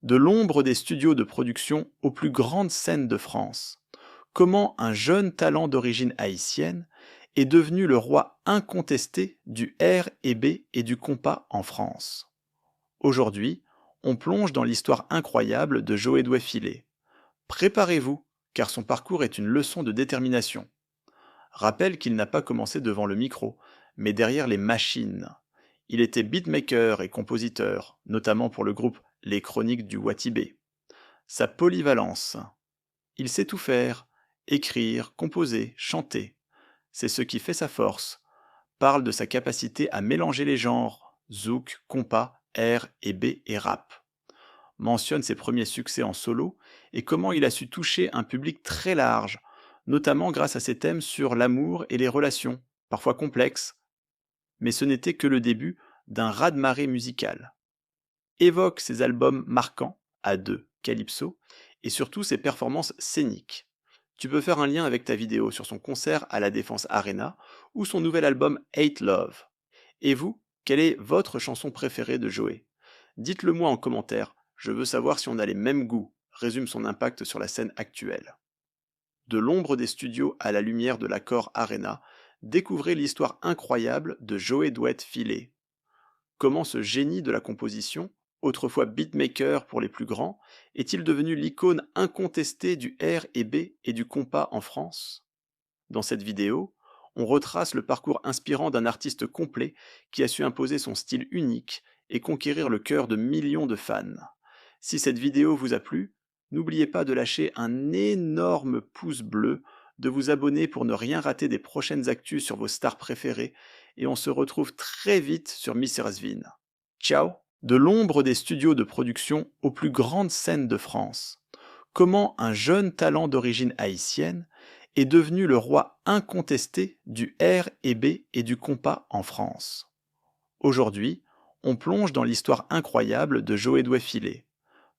De l'ombre des studios de production aux plus grandes scènes de France, comment un jeune talent d'origine haïtienne est devenu le roi incontesté du R&B et du compas en France. Aujourd'hui, on plonge dans l'histoire incroyable de Joe Douai-Filet. Préparez-vous, car son parcours est une leçon de détermination. Rappelle qu'il n'a pas commencé devant le micro, mais derrière les machines. Il était beatmaker et compositeur, notamment pour le groupe Les Chroniques du Watibé. Sa polyvalence. Il sait tout faire, écrire, composer, chanter. C'est ce qui fait sa force. Parle de sa capacité à mélanger les genres, zouk, compas, R&B et rap. Mentionne ses premiers succès en solo et comment il a su toucher un public très large, notamment grâce à ses thèmes sur l'amour et les relations, parfois complexes. Mais ce n'était que le début d'un raz-de-marée musical. Évoque ses albums marquants, A2, Calypso, et surtout ses performances scéniques. Tu peux faire un lien avec ta vidéo sur son concert à la Défense Arena ou son nouvel album Hate Love. Et vous, quelle est votre chanson préférée de Joe? Dites-le moi en commentaire, je veux savoir si on a les mêmes goûts, résume son impact sur la scène actuelle. De l'ombre des studios à la lumière de l'Accor Arena, découvrez l'histoire incroyable de Joe Douai-Filet. Comment ce génie de la composition, autrefois beatmaker pour les plus grands, est-il devenu l'icône incontestée du R&B et du compas en France? Dans cette vidéo, on retrace le parcours inspirant d'un artiste complet qui a su imposer son style unique et conquérir le cœur de millions de fans. Si cette vidéo vous a plu, n'oubliez pas de lâcher un énorme pouce bleu, de vous abonner pour ne rien rater des prochaines actus sur vos stars préférées, et on se retrouve très vite sur Miss Rasvin. Ciao! De l'ombre des studios de production aux plus grandes scènes de France, comment un jeune talent d'origine haïtienne est devenu le roi incontesté du R&B et du compas en France. Aujourd'hui, on plonge dans l'histoire incroyable de Joe Douai-Filet.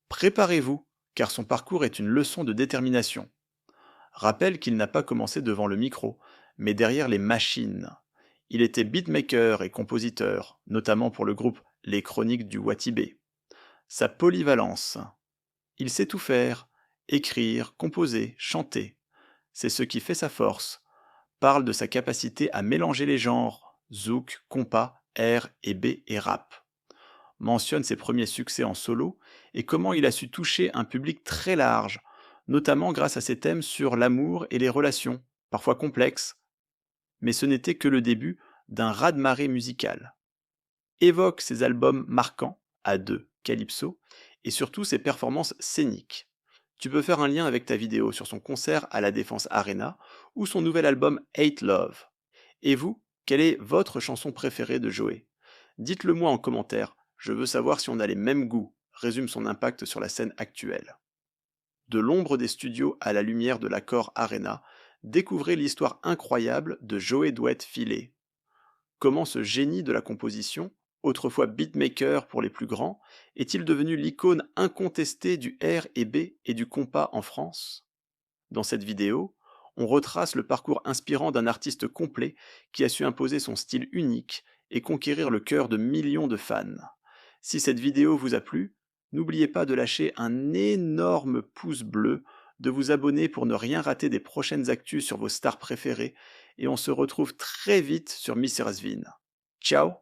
Préparez-vous, car son parcours est une leçon de détermination. Rappelle qu'il n'a pas commencé devant le micro, mais derrière les machines. Il était beatmaker et compositeur, notamment pour le groupe Les Chroniques du Watibé. Sa polyvalence. Il sait tout faire, écrire, composer, chanter. C'est ce qui fait sa force. Parle de sa capacité à mélanger les genres, zouk, compas, R&B et rap. Mentionne ses premiers succès en solo et comment il a su toucher un public très large, notamment grâce à ses thèmes sur l'amour et les relations, parfois complexes. Mais ce n'était que le début d'un raz-de-marée musical. Évoque ses albums marquants, A2, Calypso, et surtout ses performances scéniques. Tu peux faire un lien avec ta vidéo sur son concert à la Défense Arena ou son nouvel album Hate Love. Et vous, quelle est votre chanson préférée de Joe? Dites-le moi en commentaire, je veux savoir si on a les mêmes goûts, résume son impact sur la scène actuelle. De l'ombre des studios à la lumière de l'Accor Arena, découvrez l'histoire incroyable de Joe Douai-Filet. Comment ce génie de la composition, autrefois beatmaker pour les plus grands, est-il devenu l'icône incontestée du R&B et du compas en France? Dans cette vidéo, on retrace le parcours inspirant d'un artiste complet qui a su imposer son style unique et conquérir le cœur de millions de fans. Si cette vidéo vous a plu, n'oubliez pas de lâcher un énorme pouce bleu, de vous abonner pour ne rien rater des prochaines actus sur vos stars préférées, et on se retrouve très vite sur Miss Rasvin. Ciao!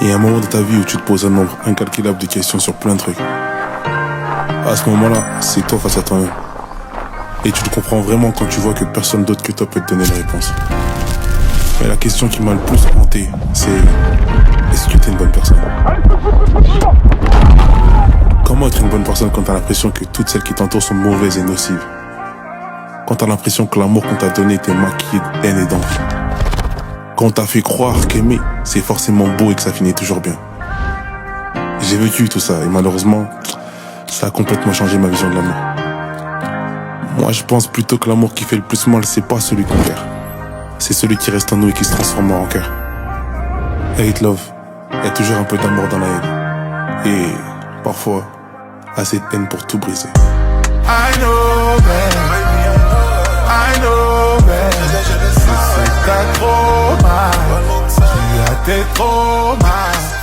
Il y a un moment de ta vie où tu te poses un nombre incalculable de questions sur plein de trucs. À ce moment-là, c'est toi face à toi-même. Et tu le comprends vraiment quand tu vois que personne d'autre que toi peut te donner la réponse. Mais la question qui m'a le plus hanté, c'est: est-ce que t'es une bonne personne? Comment être une bonne personne quand t'as l'impression que toutes celles qui t'entourent sont mauvaises et nocives? Quand t'as l'impression que l'amour qu'on t'a donné était maquillé de haine et d'envie? Quand on t'a fait croire qu'aimer, c'est forcément beau et que ça finit toujours bien? J'ai vécu tout ça et malheureusement, ça a complètement changé ma vision de l'amour. Moi, je pense plutôt que l'amour qui fait le plus mal, c'est pas celui qu'on perd. C'est celui qui reste en nous et qui se transforme en rancœur. Hate love, il y a toujours un peu d'amour dans la haine. Et parfois, Assez de haine pour tout briser. I know, man. I know, man. Je sais que t'as trop mal. Tu as tes trop mal.